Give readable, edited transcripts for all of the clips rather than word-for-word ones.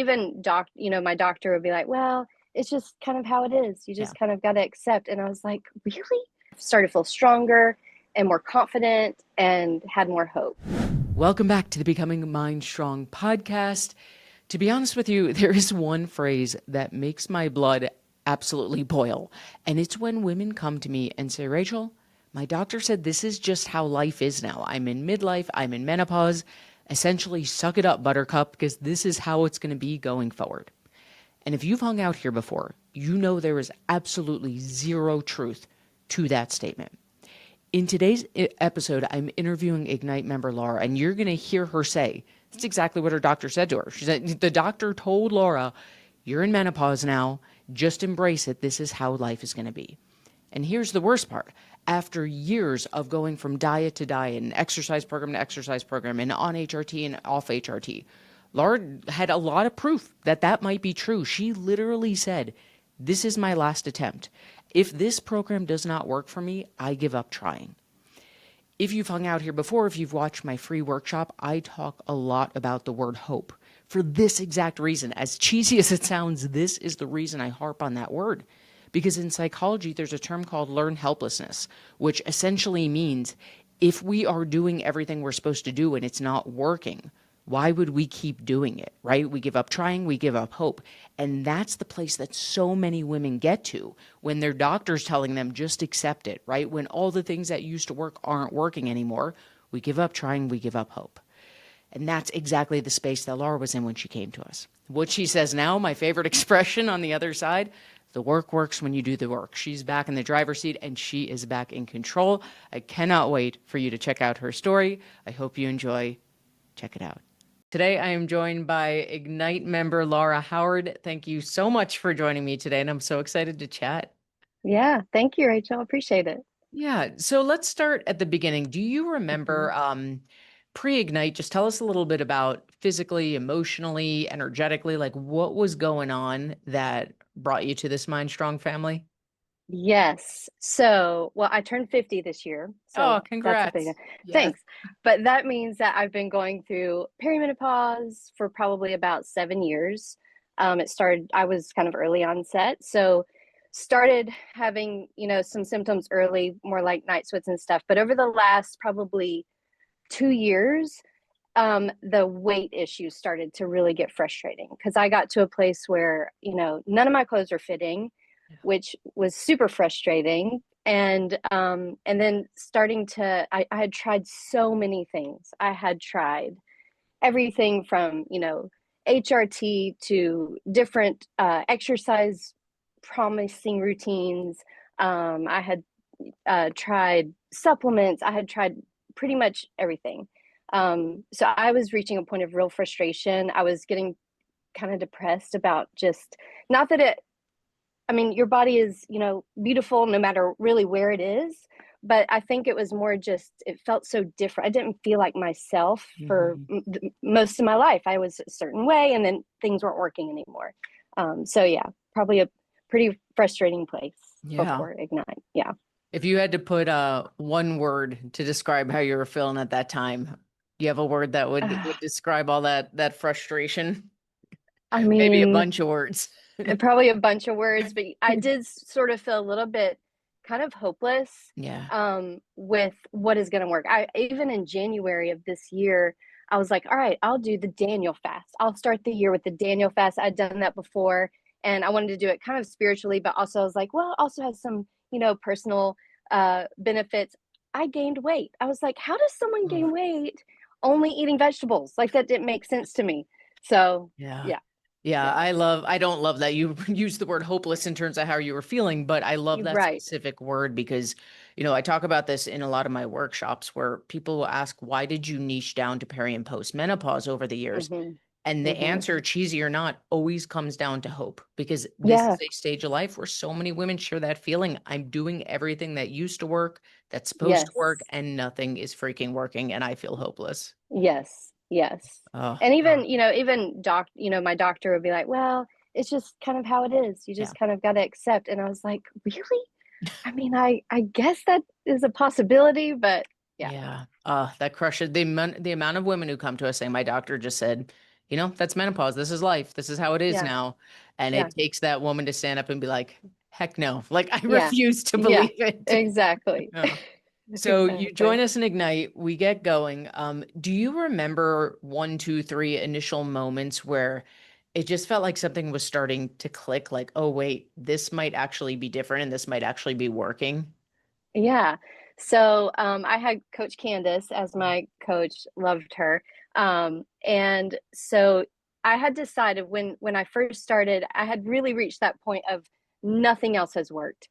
even my doctor would be like, well, it's just kind of how it is. You Yeah. just kind of got to accept. And I was like, really? Started to feel stronger and more confident and had more hope. Welcome back to the Becoming MindStrong podcast. To be honest with you, there is one phrase that makes my blood absolutely boil. And it's when women come to me and say, Rachel, my doctor said this is just how life is now. I'm in midlife, I'm in menopause. Essentially, suck it up, buttercup, because this is how it's going to be going forward. And if you've hung out here before, you know there is absolutely zero truth to that statement. In today's episode, I'm interviewing Ignite member Lara, and you're going to hear her say, that's exactly what her doctor said to her. She said, the doctor told Laura, you're in menopause now, just embrace it. This is how life is going to be. And here's the worst part. After years of going from diet to diet and exercise program to exercise program and on HRT and off HRT, Laura had a lot of proof that that might be true. She literally said, this is my last attempt. If this program does not work for me, I give up trying. If you've hung out here before, if you've watched my free workshop, I talk a lot about the word hope for this exact reason. As cheesy as it sounds, this is the reason I harp on that word. Because in psychology, there's a term called learned helplessness, which essentially means if we are doing everything we're supposed to do and it's not working, why would we keep doing it, right? We give up trying, we give up hope. And that's the place that so many women get to when their doctor's telling them just accept it, right? When all the things that used to work aren't working anymore, we give up trying, we give up hope. And that's exactly the space that Laura was in when she came to us. What she says now, my favorite expression on the other side, the work works when you do the work. She's back in the driver's seat and she is back in control. I cannot wait for you to check out her story. I hope you enjoy. Check it out. Today, I am joined by Ignite member Lara Howard. Thank you so much for joining me today, and I'm so excited to chat. Yeah. Thank you, Rachel. Appreciate it. Yeah, so let's start at the beginning. Do you remember Mhm. pre-Ignite? Just tell us a little bit about physically, emotionally, energetically, like what was going on that brought you to this Mind Strong family? Yes. So, well, I turned 50 this year. Oh, So that's a big congrats. Yes. thanks. But that means that I've been going through perimenopause for probably about 7 years. I was kind of early onset. So started having, some symptoms early, more like night sweats and stuff. But over the last probably 2 years, the weight issues started to really get frustrating because I got to a place where, none of my clothes are fitting, which was super frustrating. And then starting to I had tried so many things. I had tried everything from, HRT to different exercise promising routines. I had tried supplements. I had tried pretty much everything. So I was reaching a point of real frustration. I was getting kind of depressed about just not that it, I mean, your body is, beautiful no matter really where it is. But I think it was more just, it felt so different. I didn't feel like myself for Mhm. most of my life. I was a certain way and then things weren't working anymore. So, yeah, probably a pretty frustrating place Yeah. before Ignite. Yeah. If you had to put one word to describe how you were feeling at that time, do you have a word that would describe all that frustration? I Maybe a mean, bunch of words. probably a bunch of words, but I did sort of feel a little bit kind of hopeless Yeah. with what is going to work. I even in January of this year, I was like, all right, I'll do the Daniel fast. I'll start the year with the Daniel fast. I'd done that before, and I wanted to do it kind of spiritually, but also I was like, well, it also has some, personal benefits. I gained weight. I was like, how does someone Oh, gain weight only eating vegetables? Like that didn't make sense to me. So yeah. yeah, Yeah, yeah, I don't love that you use the word hopeless in terms of how you were feeling, but I love you're that right. specific word because, I talk about this in a lot of my workshops where people will ask, why did you niche down to peri and post menopause over the years? Hmm. And the Hmm. answer, cheesy or not, always comes down to hope because this is Yeah. a stage of life where so many women share that feeling. I'm doing everything that used to work, that's supposed to work, Yes. and nothing is freaking working, and I feel hopeless. Yes. Yes. Oh, And even my doctor would be like, well, it's just kind of how it is. You yeah. just kind of got to accept. And I was like, really? I mean, I guess that is a possibility, but yeah. Yeah. That crushes the amount of women who come to us saying, my doctor just said, that's menopause. This is life. This is how it is Yeah. now. And Yeah. it takes that woman to stand up and be like, heck no. Like, I Yeah. refuse to Yeah. believe it. Exactly. Yeah. So you join Exactly. us in Ignite, we get going. Do you remember one, two, three initial moments where it just felt like something was starting to click, like, oh, wait, this might actually be different and this might actually be working? Yeah. So I had Coach Candace as my coach, loved her. And so I had decided when I first started, I had really reached that point of nothing else has worked.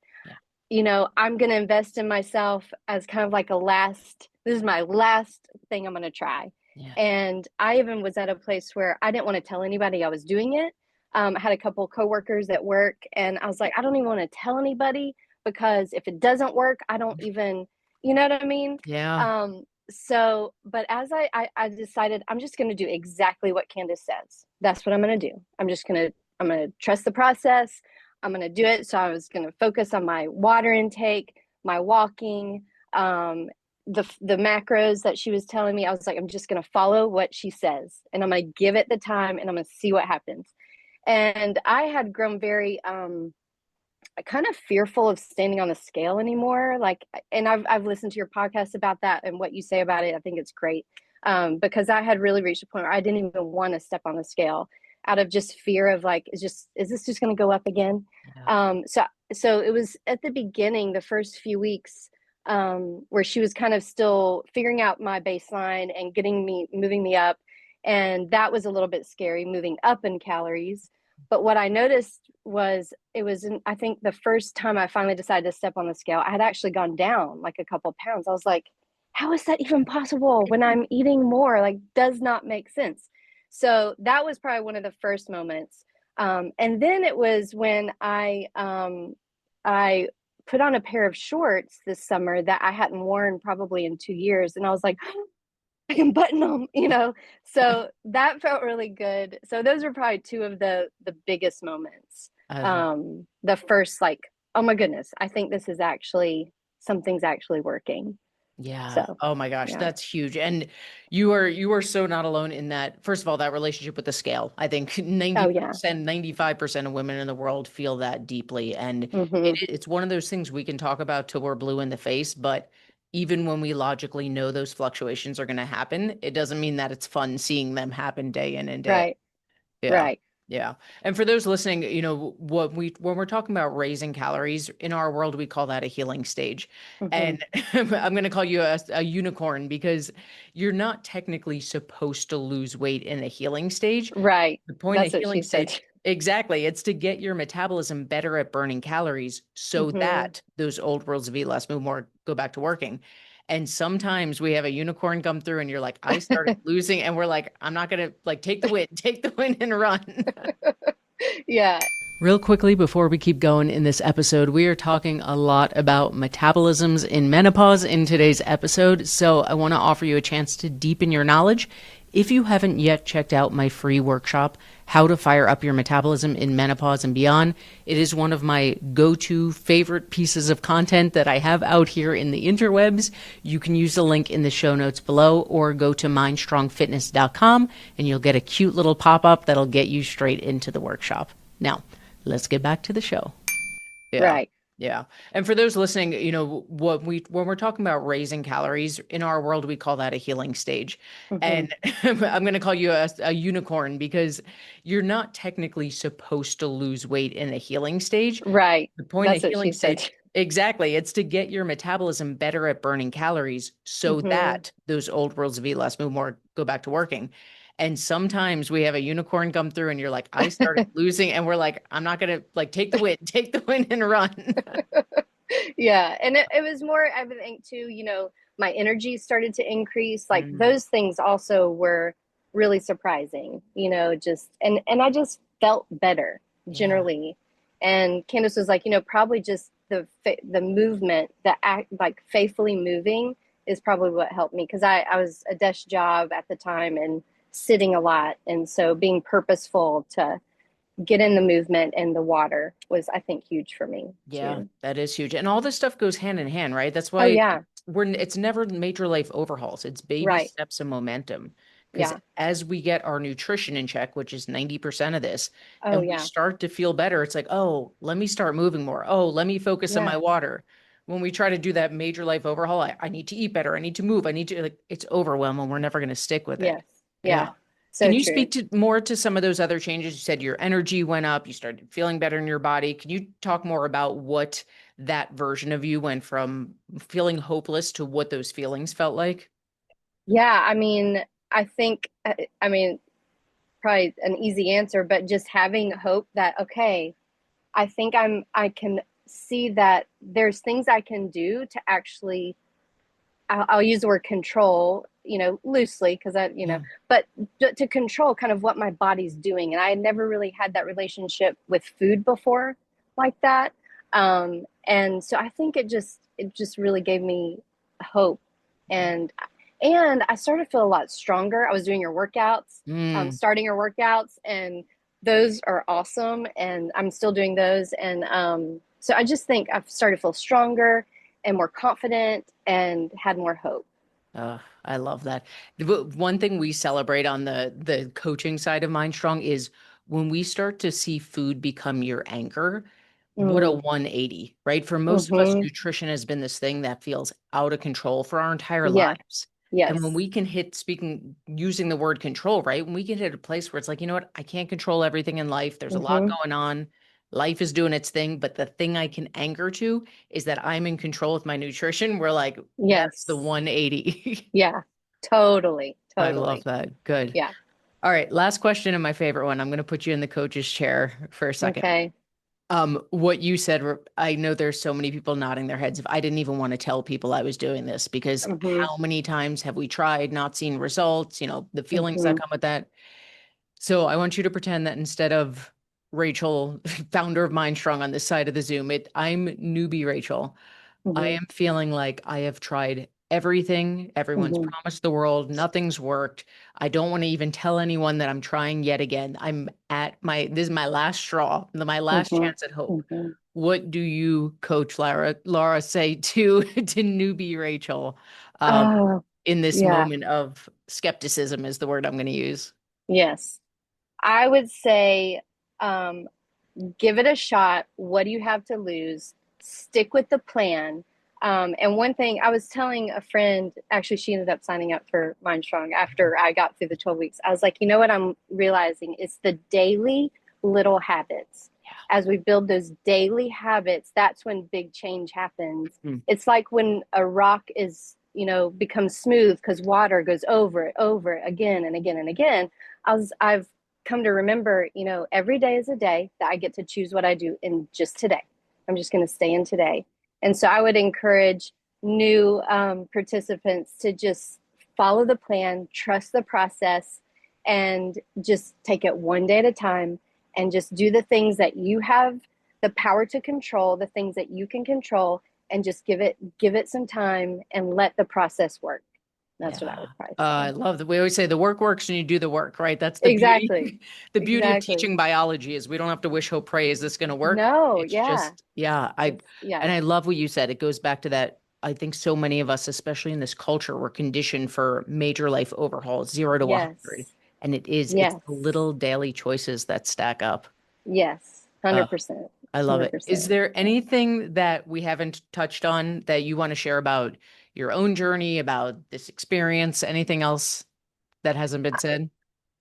Yeah. I'm going to invest in myself as kind of like this is my last thing I'm going to try. Yeah. And I even was at a place where I didn't want to tell anybody I was doing it. I had a couple of coworkers at work, and I was like, I don't even want to tell anybody because if it doesn't work, I don't even, you know what I mean? Yeah. But as I decided, I'm just going to do exactly what Candace says. That's what I'm going to do. I'm going to trust the process. I'm going to do it. So I was going to focus on my water intake, my walking, the macros that she was telling me. I was like, I'm just going to follow what she says, and I'm going to give it the time, and I'm going to see what happens. And I had grown very kind of fearful of standing on the scale anymore. Like, and I've listened to your podcast about that and what you say about it. I think it's great, because I had really reached a point where I didn't even want to step on the scale out of just fear of like, is this just going to go up again? Yeah. So it was at the beginning, the first few weeks, where she was kind of still figuring out my baseline and moving me up, and that was a little bit scary, moving up in calories. But what I noticed was I think the first time I finally decided to step on the scale, I had actually gone down like a couple pounds. I was like, how is that even possible when I'm eating more? Like, does not make sense. So that was probably one of the first moments. And then it was when I put on a pair of shorts this summer that I hadn't worn probably in 2 years. And I was like, I can button them. So that felt really good. So those are probably two of the biggest moments. I The first, like, oh my goodness, I think this is actually something's actually working. Yeah. So Oh my gosh, yeah. that's huge. And you are so not alone in that. First of all, that relationship with the scale. I think Oh yeah. 90%, 95% of women in the world feel that deeply. And Mm-hmm. it's one of those things we can talk about till we're blue in the face, but even when we logically know those fluctuations are going to happen, it doesn't mean that it's fun seeing them happen day in and day. Right. Yeah. Right. Yeah. And for those listening, when we're talking about raising calories in our world, we call that a healing stage. Mm-hmm. And I'm going to call you a unicorn because you're not technically supposed to lose weight in a healing stage. Right. The point of That's what healing she said. stage, exactly, it's to get your metabolism better at burning calories so Mm-hmm. that those old rules of eat less, move more, go back to working. And sometimes we have a unicorn come through and you're like, I started losing, and we're like, I'm not gonna like take the win and run. Yeah. Real quickly, before we keep going in this episode, we are talking a lot about metabolisms in menopause in today's episode. So I want to offer you a chance to deepen your knowledge. If you haven't yet checked out my free workshop, How to Fire Up Your Metabolism in Menopause and Beyond, it is one of my go-to favorite pieces of content that I have out here in the interwebs. You can use the link in the show notes below or go to mindstrongfitness.com and you'll get a cute little pop-up that'll get you straight into the workshop. Now, let's get back to the show. Yeah. Right. Yeah. And for those listening, when we're talking about raising calories in our world, we call that a healing stage. Mm-hmm. And I'm going to call you a unicorn because you're not technically supposed to lose weight in a healing stage. Right. The point of That's what healing she said. stage, exactly, it's to get your metabolism better at burning calories so Mm-hmm. that those old rules of eat less, move more, go back to working. And sometimes we have a unicorn come through and you're like, I started losing, and we're like, I'm not gonna like take the win and run. Yeah. And it was more, I think, too, my energy started to increase. Like Mm, those things also were really surprising, just, and I just felt better yeah. generally. And Candace was like, probably just the movement, the act, like faithfully moving is probably what helped me. Cause I was a desk job at the time and sitting a lot. And so being purposeful to get in the movement and the water was, I think, huge for me Yeah, too. that is huge. And all this stuff goes hand in hand, right? That's Oh why yeah. it's never major life overhauls. It's baby Right. steps of momentum. Because Yeah. as we get our nutrition in check, which is 90% of this, Oh, and we yeah. start to feel better, it's like, oh, let me start moving more. Oh, let me focus on my Yeah. water. When we try to do that major life overhaul, I need to eat better. I need to move. I need to, like, it's overwhelming. We're never going to stick with it. Yes. Yeah. Yeah. Can So you true. speak to more to some of those other changes? You said your energy went up, you started feeling better in your body. Can you talk more about what that version of you went from feeling hopeless to what those feelings felt like? Yeah. I mean, I think, I mean, probably an easy answer, but just having hope that, okay, I can see that there's things I can do to actually, I'll use the word control, loosely because Yeah. but to control kind of what my body's doing. And I had never really had that relationship with food before like that. And so I think it just really gave me hope. And, and I started to feel a lot stronger. I was doing your workouts, Mm. starting your workouts, and those are awesome. And I'm still doing those. And, so I just think I've started to feel stronger and more confident and had more hope. I love that. One thing we celebrate on the coaching side of MindStrong is when we start to see food become your anchor, what a Mm, 180, right? For most of us, hmm. nutrition has been this thing that feels out of control for our entire Yes, lives. And when yes. we can hit, speaking, using the word control, right? When we can hit a place where it's like, you know what? I can't control everything in life. There's a lot Hmm. going on. Life is doing its thing, but the thing I can anchor to is that I'm in control with my nutrition. We're like, that's the Yes. 180. Yeah. Totally. I love Totally. that. Good. Yeah. All right. Last question and my favorite one. I'm going to put you in the coach's chair for a second. Okay. What you said, I know there's so many people nodding their heads. If I didn't even want to tell people I was doing this, because Hmm. how many times have we tried, not seen results, the feelings that Hmm. come with that. So I want you to pretend that instead of Rachel, founder of MindStrong on this side of the Zoom, I'm newbie Rachel. I Hmm. am feeling like I have tried everything. Everyone's Hmm. promised the world. Nothing's worked. I don't want to even tell anyone that I'm trying yet again. This is my last straw, my last Hmm. chance at hope. Hmm. What do you, Coach Lara, say to to newbie Rachel, um, Oh, in this yeah. moment of skepticism is the word I'm going to use. Yes. I would say, um, give it a shot. What do you have to lose? Stick with the plan. And one thing I was telling a friend, actually, she ended up signing up for MindStrong after I got through the 12 weeks. I was like, you know what I'm realizing? It's the daily little habits. As we build those daily habits, that's when big change happens. Hmm. It's like when a rock is, becomes smooth because water goes over it, over it again and again and again. I've come to remember, every day is a day that I get to choose what I do in just today. I'm just going to stay in today. And so I would encourage new participants to just follow the plan, trust the process, and just take it one day at a time and just do the things that you have the power to control, the things that you can control, and just give it some time and let the process work. That's what I Yeah. would probably I say. love that. We always say the work works and you do the work, right? That's the beauty. Exactly. The beauty of Exactly. teaching biology is we don't have to wish, hope, pray. Is this going to work? No, It's yeah. just, yeah. Yeah. And I love what you said. It goes back to that. I think so many of us, especially in this culture, we're conditioned for major life overhauls, 0 to 100. Yes. And it's Yes. the little daily choices that stack up. Yes. Uh, 100%. I love it. Is 100%. there anything that we haven't touched on that you want to share about your own journey, about this experience? Anything else that hasn't been said?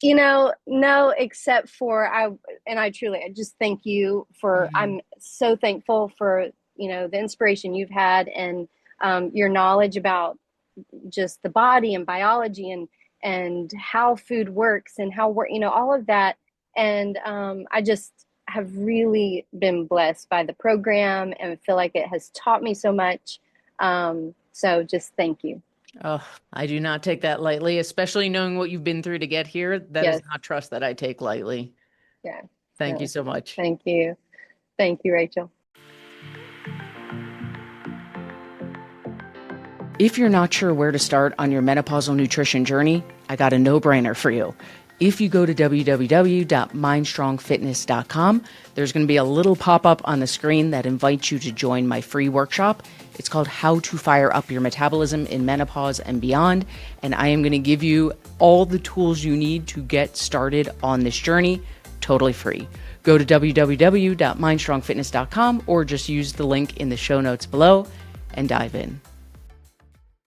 No, except for I truly, I just thank you for, Mm. I'm so thankful for, the inspiration you've had and your knowledge about just the body and biology and how food works and how we're, all of that. And I just have really been blessed by the program and feel like it has taught me so much. So just thank you. Oh, I do not take that lightly, especially knowing what you've been through to get here. That is Yes. not trust that I take lightly. Yeah. Thank you No, so much. thank you. Thank you, Rachel. If you're not sure where to start on your menopausal nutrition journey, I got a no-brainer for you. If you go to www.mindstrongfitness.com, there's going to be a little pop-up on the screen that invites you to join my free workshop. It's called How to Fire Up Your Metabolism in Menopause and Beyond. And I am going to give you all the tools you need to get started on this journey totally free. Go to www.mindstrongfitness.com or just use the link in the show notes below and dive in.